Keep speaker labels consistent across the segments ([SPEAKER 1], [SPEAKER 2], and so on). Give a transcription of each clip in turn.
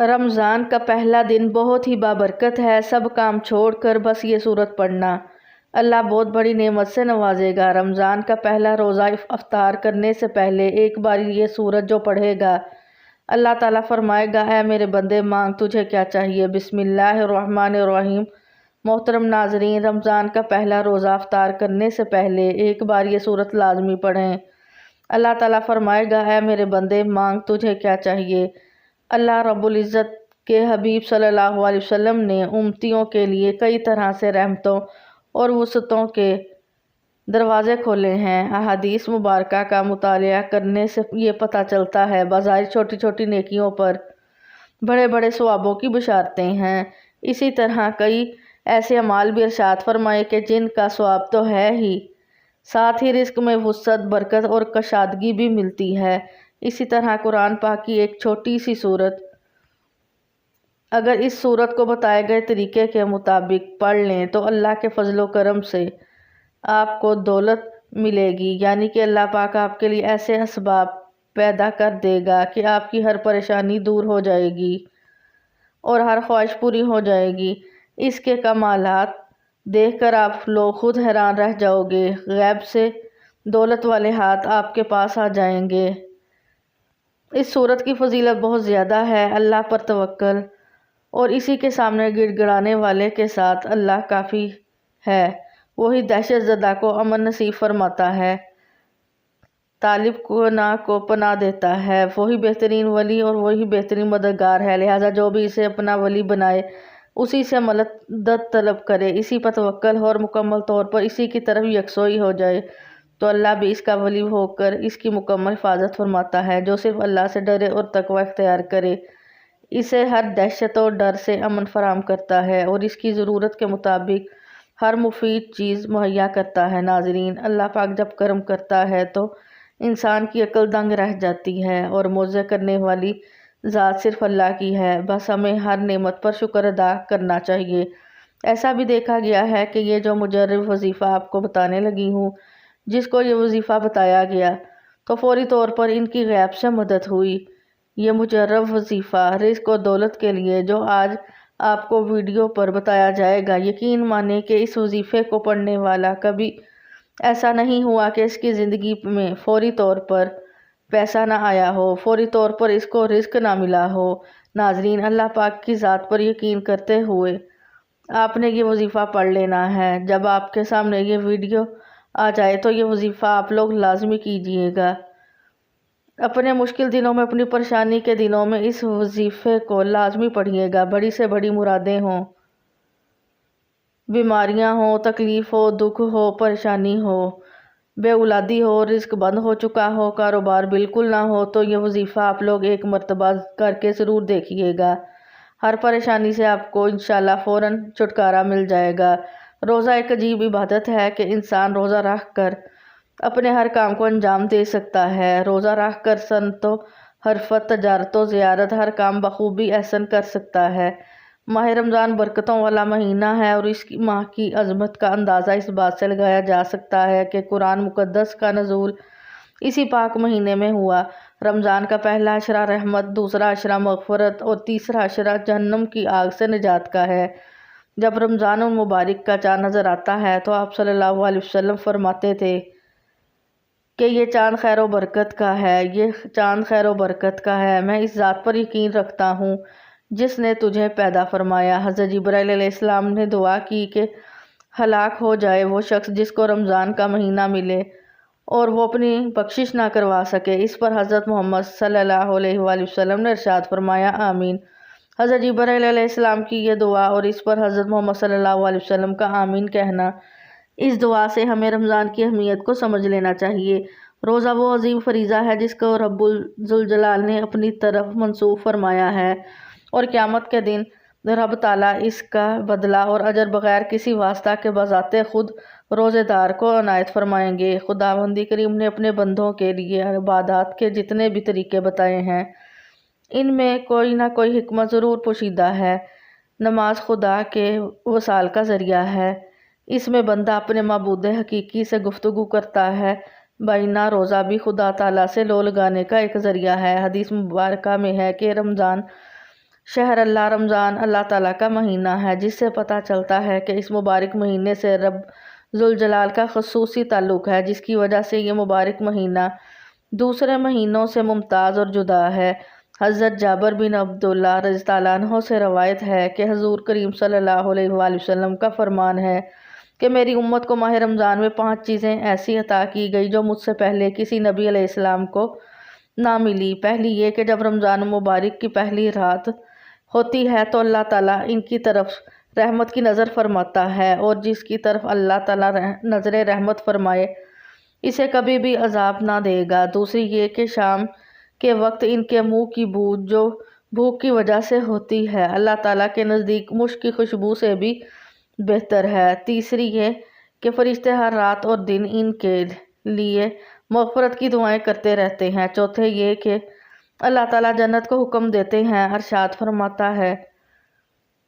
[SPEAKER 1] رمضان کا پہلا دن بہت ہی بابرکت ہے، سب کام چھوڑ کر بس یہ سورت پڑھنا، اللہ بہت بڑی نعمت سے نوازے گا۔ رمضان کا پہلا روزہ افطار کرنے سے پہلے ایک بار یہ سورت جو پڑھے گا، اللہ تعالیٰ فرمائے گا اے میرے بندے مانگ تجھے کیا چاہیے۔ بسم اللہ الرحمن الرحیم۔ محترم ناظرین، رمضان کا پہلا روزہ افطار کرنے سے پہلے ایک بار یہ سورت لازمی پڑھیں۔ اللہ تعالیٰ فرمائے گا اے میرے بندے مانگ تجھے کیا چاہیے۔ اللہ رب العزت کے حبیب صلی اللہ علیہ وسلم نے امتیوں کے لیے کئی طرح سے رحمتوں اور وسعتوں کے دروازے کھولے ہیں۔ احادیث مبارکہ کا مطالعہ کرنے سے یہ پتہ چلتا ہے بظاہر چھوٹی چھوٹی نیکیوں پر بڑے بڑے ثوابوں کی بشارتیں ہیں۔ اسی طرح کئی ایسے اعمال بھی ارشاد فرمائے کہ جن کا ثواب تو ہے ہی، ساتھ ہی رزق میں وسعت، برکت اور کشادگی بھی ملتی ہے۔ اسی طرح قرآن پاک کی ایک چھوٹی سی سورت اگر اس سورت کو بتائے گئے طریقے کے مطابق پڑھ لیں تو اللہ کے فضل و کرم سے آپ کو دولت ملے گی، یعنی کہ اللہ پاک آپ کے لیے ایسے اسباب پیدا کر دے گا کہ آپ کی ہر پریشانی دور ہو جائے گی اور ہر خواہش پوری ہو جائے گی۔ اس کے کمالات دیکھ کر آپ لوگ خود حیران رہ جاؤ گے، غیب سے دولت والے ہاتھ آپ کے پاس آ جائیں گے۔ اس سورت کی فضیلت بہت زیادہ ہے۔ اللہ پر توکل اور اسی کے سامنے گڑ گڑانے والے کے ساتھ اللہ کافی ہے۔ وہی دہشت زدہ کو امن نصیب فرماتا ہے، طالب کو پناہ دیتا ہے، وہی بہترین ولی اور وہی بہترین مددگار ہے۔ لہٰذا جو بھی اسے اپنا ولی بنائے اسی سے مدد طلب کرے، اسی پر توکل ہو اور مکمل طور پر اسی کی طرف یکسوئی ہو جائے تو اللہ بھی اس کا ولی ہو کر اس کی مکمل حفاظت فرماتا ہے۔ جو صرف اللہ سے ڈرے اور تقوی اختیار کرے اسے ہر دہشت اور ڈر سے امن فراہم کرتا ہے اور اس کی ضرورت کے مطابق ہر مفید چیز مہیا کرتا ہے۔ ناظرین، اللہ پاک جب کرم کرتا ہے تو انسان کی عقل دنگ رہ جاتی ہے اور معجزے کرنے والی ذات صرف اللہ کی ہے۔ بس ہمیں ہر نعمت پر شکر ادا کرنا چاہیے۔ ایسا بھی دیکھا گیا ہے کہ یہ جو مجرب وظیفہ آپ کو بتانے لگی ہوں، جس کو یہ وظیفہ بتایا گیا تو فوری طور پر ان کی غیب سے مدد ہوئی۔ یہ مجرب وظیفہ رزق و دولت کے لیے جو آج آپ کو ویڈیو پر بتایا جائے گا، یقین مانیں کہ اس وظیفے کو پڑھنے والا کبھی ایسا نہیں ہوا کہ اس کی زندگی میں فوری طور پر پیسہ نہ آیا ہو، فوری طور پر اس کو رزق نہ ملا ہو۔ ناظرین، اللہ پاک کی ذات پر یقین کرتے ہوئے آپ نے یہ وظیفہ پڑھ لینا ہے۔ جب آپ کے سامنے یہ ویڈیو آ جائے تو یہ وظیفہ آپ لوگ لازمی کیجیے گا۔ اپنے مشکل دنوں میں، اپنی پریشانی کے دنوں میں اس وظیفے کو لازمی پڑھیے گا۔ بڑی سے بڑی مرادیں ہوں، بیماریاں ہوں، تکلیف ہو، دکھ ہو، پریشانی ہو، بے اولادی ہو، رزق بند ہو چکا ہو، کاروبار بالکل نہ ہو، تو یہ وظیفہ آپ لوگ ایک مرتبہ کر کے ضرور دیکھیے گا۔ ہر پریشانی سے آپ کو انشاءاللہ فوراً چھٹکارا مل جائے گا۔ روزہ ایک عجیب عبادت ہے کہ انسان روزہ رکھ کر اپنے ہر کام کو انجام دے سکتا ہے۔ روزہ رکھ کر صنعت و حرفت، تجارت و زیارت ہر کام بخوبی احسن کر سکتا ہے۔ ماہ رمضان برکتوں والا مہینہ ہے اور اس ماہ کی عظمت کا اندازہ اس بات سے لگایا جا سکتا ہے کہ قرآن مقدس کا نزول اسی پاک مہینے میں ہوا۔ رمضان کا پہلا عشرہ رحمت، دوسرا عشرہ مغفرت اور تیسرا عشرہ جہنم کی آگ سے نجات کا ہے۔ جب رمضان المبارک کا چاند نظر آتا ہے تو آپ صلی اللہ علیہ وسلم فرماتے تھے کہ یہ چاند خیر و برکت کا ہے، یہ چاند خیر و برکت کا ہے۔ میں اس ذات پر یقین رکھتا ہوں جس نے تجھے پیدا فرمایا۔ حضرت جبرائیل علیہ السلام نے دعا کی کہ ہلاک ہو جائے وہ شخص جس کو رمضان کا مہینہ ملے اور وہ اپنی بخشش نہ کروا سکے۔ اس پر حضرت محمد صلی اللہ علیہ وآلہ وسلم نے ارشاد فرمایا آمین۔ حضرت جبرائیل علیہ السلام کی یہ دعا اور اس پر حضرت محمد صلی اللہ علیہ وسلم کا آمین کہنا، اس دعا سے ہمیں رمضان کی اہمیت کو سمجھ لینا چاہیے۔ روزہ وہ عظیم فریضہ ہے جس کو رب ذوالجلال نے اپنی طرف منسوب فرمایا ہے اور قیامت کے دن رب تعالیٰ اس کا بدلہ اور اجر بغیر کسی واسطہ کے بذات خود روزے دار کو عنایت فرمائیں گے۔ خداوند کریم نے اپنے بندوں کے لیے عبادات کے جتنے بھی طریقے بتائے ہیں، ان میں کوئی نہ کوئی حکمت ضرور پوشیدہ ہے۔ نماز خدا کے وصال کا ذریعہ ہے، اس میں بندہ اپنے معبود حقیقی سے گفتگو کرتا ہے۔ بائنا روزہ بھی خدا تعالیٰ سے لو لگانے کا ایک ذریعہ ہے۔ حدیث مبارکہ میں ہے کہ رمضان شہر اللہ رمضان اللہ تعالیٰ کا مہینہ ہے، جس سے پتہ چلتا ہے کہ اس مبارک مہینے سے رب ذوالجلال کا خصوصی تعلق ہے، جس کی وجہ سے یہ مبارک مہینہ دوسرے مہینوں سے ممتاز اور جدا ہے۔ حضرت جابر بن عبداللہ رضی اللہ عنہ سے روایت ہے کہ حضور کریم صلی اللہ علیہ وآلہ وسلم کا فرمان ہے کہ میری امت کو ماہ رمضان میں 5 چیزیں ایسی عطا کی گئی جو مجھ سے پہلے کسی نبی علیہ السلام کو نہ ملی۔ پہلی یہ کہ جب رمضان مبارک کی پہلی رات ہوتی ہے تو اللہ تعالیٰ ان کی طرف رحمت کی نظر فرماتا ہے، اور جس کی طرف اللہ تعالیٰ نظر رحمت فرمائے اسے کبھی بھی عذاب نہ دے گا۔ دوسری یہ کہ شام کے وقت ان کے منہ کی بو جو بھوک کی وجہ سے ہوتی ہے اللہ تعالیٰ کے نزدیک مشک کی خوشبو سے بھی بہتر ہے۔ تیسری یہ کہ فرشتے ہر رات اور دن ان کے لیے مغفرت کی دعائیں کرتے رہتے ہیں۔ چوتھے یہ کہ اللہ تعالیٰ جنت کو حکم دیتے ہیں، ارشاد فرماتا ہے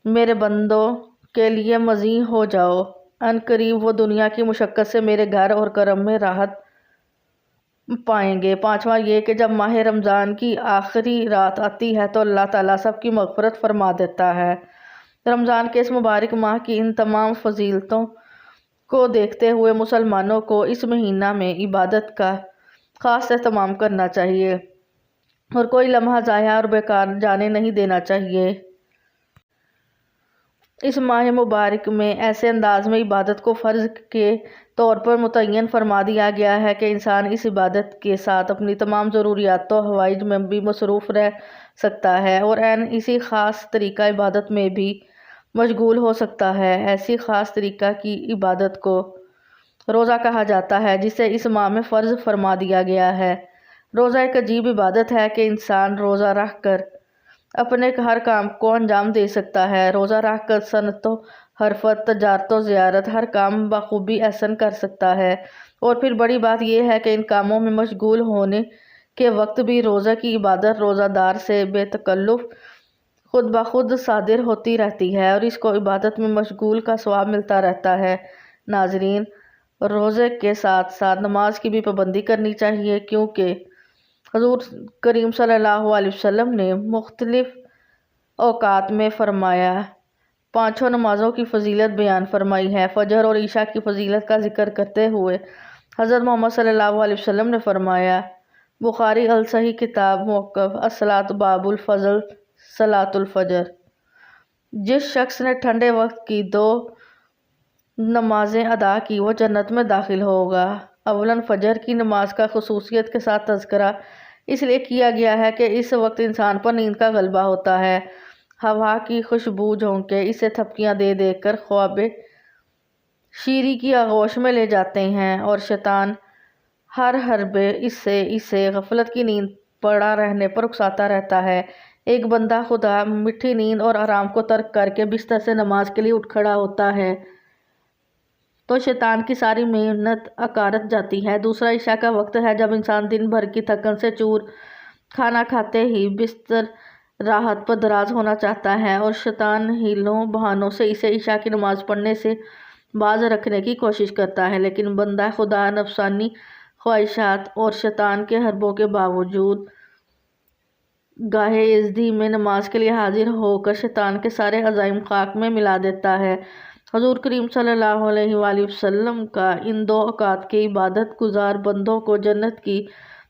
[SPEAKER 1] میرے بندوں کے لیے مزین ہو جاؤ، ان قریب وہ دنیا کی مشقت سے میرے گھر اور کرم میں راحت پائیں گے۔ پانچواں یہ کہ جب ماہ رمضان کی آخری رات آتی ہے تو اللہ تعالیٰ سب کی مغفرت فرما دیتا ہے۔ رمضان کے اس مبارک ماہ کی ان تمام فضیلتوں کو دیکھتے ہوئے مسلمانوں کو اس مہینہ میں عبادت کا خاص اہتمام کرنا چاہیے اور کوئی لمحہ ضائع اور بیکار جانے نہیں دینا چاہیے۔ اس ماہ مبارک میں ایسے انداز میں عبادت کو فرض کے طور پر متعین فرما دیا گیا ہے کہ انسان اس عبادت کے ساتھ اپنی تمام ضروریات و حوائج میں بھی مصروف رہ سکتا ہے اور عین اسی خاص طریقہ عبادت میں بھی مشغول ہو سکتا ہے۔ ایسی خاص طریقہ کی عبادت کو روزہ کہا جاتا ہے، جسے اس ماہ میں فرض فرما دیا گیا ہے۔ روزہ ایک عجیب عبادت ہے کہ انسان روزہ رکھ کر اپنے ہر کام کو انجام دے سکتا ہے۔ روزہ رکھ کر صنعت و حرفت، تجارت و زیارت ہر کام بخوبی احسن کر سکتا ہے، اور پھر بڑی بات یہ ہے کہ ان کاموں میں مشغول ہونے کے وقت بھی روزہ کی عبادت روزہ دار سے بے تکلف خود بخود صادر ہوتی رہتی ہے اور اس کو عبادت میں مشغول کا ثواب ملتا رہتا ہے۔ ناظرین، روزے کے ساتھ ساتھ نماز کی بھی پابندی کرنی چاہیے، کیونکہ حضور کریم صلی اللہ علیہ وسلم نے مختلف اوقات میں فرمایا 5 نمازوں کی فضیلت بیان فرمائی ہے۔ فجر اور عشاء کی فضیلت کا ذکر کرتے ہوئے حضرت محمد صلی اللہ علیہ وسلم نے فرمایا، بخاری الصحیح کتاب موقف الصلاۃ باب الفضل صلاۃ الفجر، جس شخص نے ٹھنڈے وقت کی 2 نمازیں ادا کی وہ جنت میں داخل ہوگا۔ اولاً فجر کی نماز کا خصوصیت کے ساتھ تذکرہ اس لیے کیا گیا ہے کہ اس وقت انسان پر نیند کا غلبہ ہوتا ہے، ہوا کی خوشبو جھونکے اسے تھپکیاں دے دے کر خواب شیری کی آغوش میں لے جاتے ہیں اور شیطان ہر حربے اسے غفلت کی نیند پڑا رہنے پر اکساتا رہتا ہے۔ ایک بندہ خدا میٹھی نیند اور آرام کو ترک کر کے بستر سے نماز کے لیے اٹھ کھڑا ہوتا ہے تو شیطان کی ساری محنت اکارت جاتی ہے۔ دوسرا عشاء کا وقت ہے، جب انسان دن بھر کی تھکن سے چور کھانا کھاتے ہی بستر راحت پر دراز ہونا چاہتا ہے اور شیطان ہیلوں بہانوں سے اسے عشاء کی نماز پڑھنے سے باز رکھنے کی کوشش کرتا ہے، لیکن بندہ خدا نفسانی خواہشات اور شیطان کے حربوں کے باوجود گاہے یزدی میں نماز کے لیے حاضر ہو کر شیطان کے سارے عزائم خاک میں ملا دیتا ہے۔ حضور کریم صلی اللہ علیہ وآلہ وسلم کا ان 2 اوقات کے عبادت گزار بندوں کو جنت کی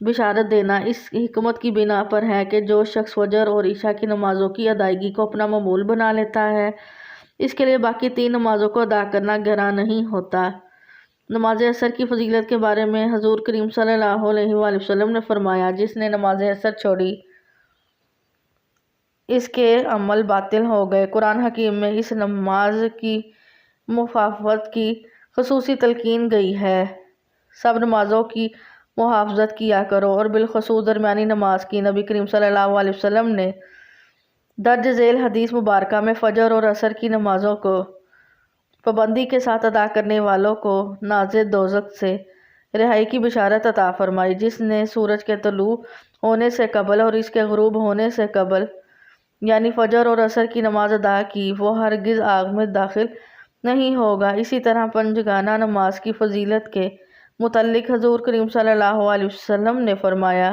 [SPEAKER 1] بشارت دینا اس حکمت کی بنا پر ہے کہ جو شخص فجر اور عشاء کی نمازوں کی ادائیگی کو اپنا معمول بنا لیتا ہے، اس کے لیے باقی 3 نمازوں کو ادا کرنا گراں نہیں ہوتا۔ نماز عصر کی فضیلت کے بارے میں حضور کریم صلی اللہ علیہ وآلہ وسلم نے فرمایا، جس نے نماز عصر چھوڑی اس کے عمل باطل ہو گئے۔ قرآن حکیم میں اس نماز کی محافظت کی خصوصی تلقین گئی ہے۔ سب نمازوں کی محافظت کیا کرو اور بالخصوص درمیانی نماز کی۔ نبی کریم صلی اللہ علیہ وسلم نے درج ذیل حدیث مبارکہ میں فجر اور عصر کی نمازوں کو پابندی کے ساتھ ادا کرنے والوں کو ناز دوزخ سے رہائی کی بشارت عطا فرمائی۔ جس نے سورج کے طلوع ہونے سے قبل اور اس کے غروب ہونے سے قبل یعنی فجر اور عصر کی نماز ادا کی وہ ہرگز آگ میں داخل نہیں ہوگا۔ اسی طرح پنجگانہ نماز کی فضیلت کے متعلق حضور کریم صلی اللہ علیہ وسلم نے فرمایا،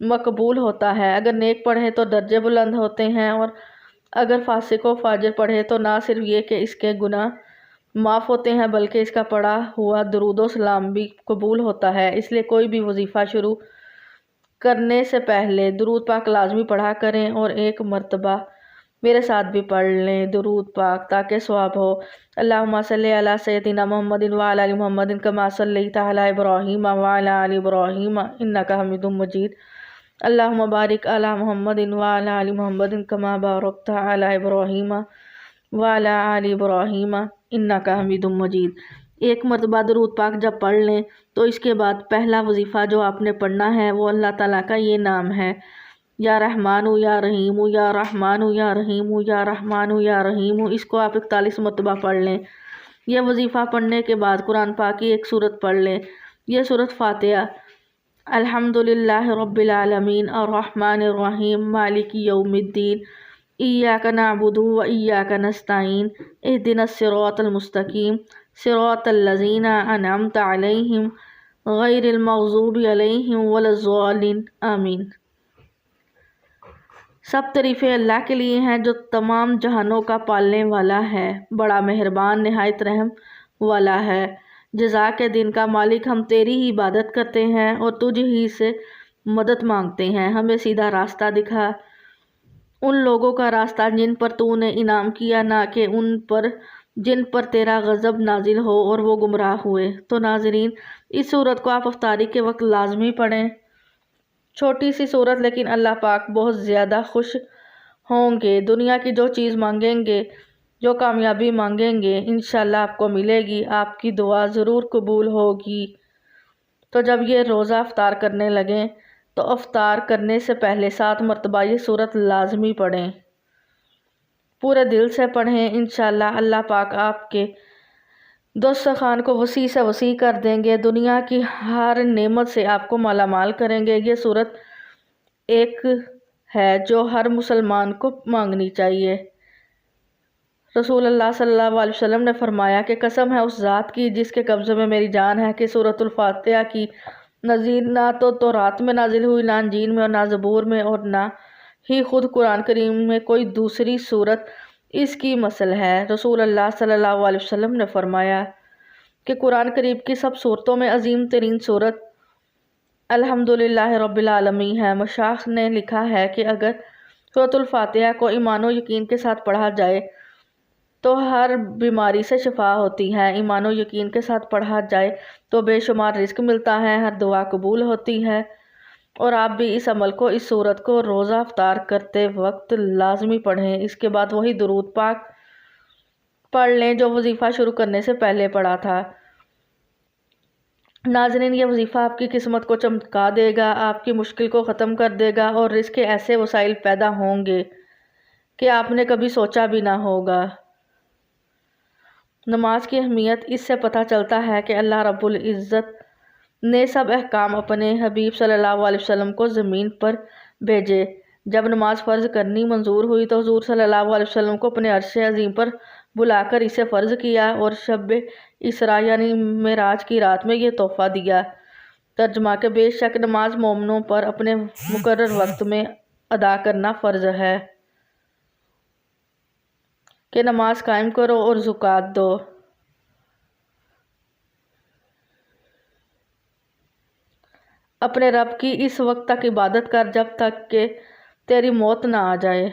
[SPEAKER 1] مقبول ہوتا ہے۔ اگر نیک پڑھے تو درجے بلند ہوتے ہیں، اور اگر فاسق و فاجر پڑھے تو نہ صرف یہ کہ اس کے گناہ معاف ہوتے ہیں بلکہ اس کا پڑھا ہوا درود و سلام بھی قبول ہوتا ہے۔ اس لیے کوئی بھی وظیفہ شروع کرنے سے پہلے درود پاک لازمی پڑھا کریں، اور ایک مرتبہ میرے ساتھ بھی پڑھ لیں درود پاک تاکہ ثواب ہو۔ اللہم صلی علی سیدنا محمد وعلی آل محمد کما صلیت علی ابراہیم وعلی آل ابراہیم انک حمید مجید۔ اللہم بارک علی محمد وعلی آل محمد کما بارکت علی ابراہیم وعلی آل ابراہیم انک حمید مجید۔ ایک مرتبہ درود پاک جب پڑھ لیں تو اس کے بعد پہلا وظیفہ جو آپ نے پڑھنا ہے وہ اللہ تعالیٰ کا یہ نام ہے، یا رحمان یا رحیم، یا رحمان یا رحیم، یا رحمان یا رحیم۔ اس کو آپ 41 مرتبہ پڑھ لیں۔ یہ وظیفہ پڑھنے کے بعد قرآن پاک کی ایک سورت پڑھ لیں۔ یہ سورت فاتحہ الحمدللہ رب العالمین الرحمن الرحیم مالک یوم الدین ایاک نعبد و ایاک نستعین اہدنا الصراط المستقیم صراط الذین انعمت علیہم غیر المغضوب علیہم ولا الضالین آمین۔ سب تعریفیں اللہ کے لیے ہیں جو تمام جہانوں کا پالنے والا ہے، بڑا مہربان نہایت رحم والا ہے۔ جزا کے دن کا مالک، ہم تیری ہی عبادت کرتے ہیں اور تجھ ہی سے مدد مانگتے ہیں۔ ہمیں سیدھا راستہ دکھا، ان لوگوں کا راستہ جن پر تو نے انعام کیا، نہ کہ ان پر جن پر تیرا غضب نازل ہو اور وہ گمراہ ہوئے۔ تو ناظرین، اس سورت کو آپ افطاری کے وقت لازمی پڑھیں۔ چھوٹی سی سورت لیکن اللہ پاک بہت زیادہ خوش ہوں گے۔ دنیا کی جو چیز مانگیں گے، جو کامیابی مانگیں گے، انشاءاللہ آپ کو ملے گی، آپ کی دعا ضرور قبول ہوگی۔ تو جب یہ روزہ افطار کرنے لگیں تو افطار کرنے سے پہلے 7 مرتبہ یہ سورت لازمی پڑھیں، پورے دل سے پڑھیں۔ انشاءاللہ اللہ پاک آپ کے دسترخوان کو وسیع سے وسیع کر دیں گے، دنیا کی ہر نعمت سے آپ کو مالا مال کریں گے۔ یہ سورت ایک ہے جو ہر مسلمان کو مانگنی چاہیے۔ رسول اللہ صلی اللہ علیہ وسلم نے فرمایا کہ قسم ہے اس ذات کی جس کے قبضے میں میری جان ہے کہ سورۃ الفاتحہ کی نظیر نہ تو تورات میں نازل ہوئی، نہ انجیل میں، اور نہ زبور میں، اور نہ ہی خود قرآن کریم میں کوئی دوسری سورت اس کی مثل ہے۔ رسول اللہ صلی اللہ علیہ وسلم نے فرمایا کہ قرآن کریم کی سب سورتوں میں عظیم ترین سورت الحمدللہ رب العالمین ہے۔ مشائخ نے لکھا ہے کہ اگر سورۃ الفاتحہ کو ایمان و یقین کے ساتھ پڑھا جائے تو ہر بیماری سے شفا ہوتی ہے۔ ایمان و یقین کے ساتھ پڑھا جائے تو بے شمار رزق ملتا ہے، ہر دعا قبول ہوتی ہے۔ اور آپ بھی اس عمل کو، اس سورت کو روزہ افطار کرتے وقت لازمی پڑھیں۔ اس کے بعد وہی درود پاک پڑھ لیں جو وظیفہ شروع کرنے سے پہلے پڑھا تھا۔ ناظرین، یہ وظیفہ آپ کی قسمت کو چمکا دے گا، آپ کی مشکل کو ختم کر دے گا، اور رزق کے ایسے وسائل پیدا ہوں گے کہ آپ نے کبھی سوچا بھی نہ ہوگا۔ نماز کی اہمیت اس سے پتہ چلتا ہے کہ اللہ رب العزت نے سب احکام اپنے حبیب صلی اللہ علیہ وسلم کو زمین پر بھیجے۔ جب نماز فرض کرنی منظور ہوئی تو حضور صلی اللہ علیہ وسلم کو اپنے عرش عظیم پر بلا کر اسے فرض کیا اور شب اسراء یعنی معراج کی رات میں یہ تحفہ دیا۔ ترجمہ کہ بے شک نماز مومنوں پر اپنے مقرر وقت میں ادا کرنا فرض ہے، کہ نماز قائم کرو اور زکوٰۃ دو۔ اپنے رب کی اس وقت تک عبادت کر جب تک کہ تیری موت نہ آ جائے۔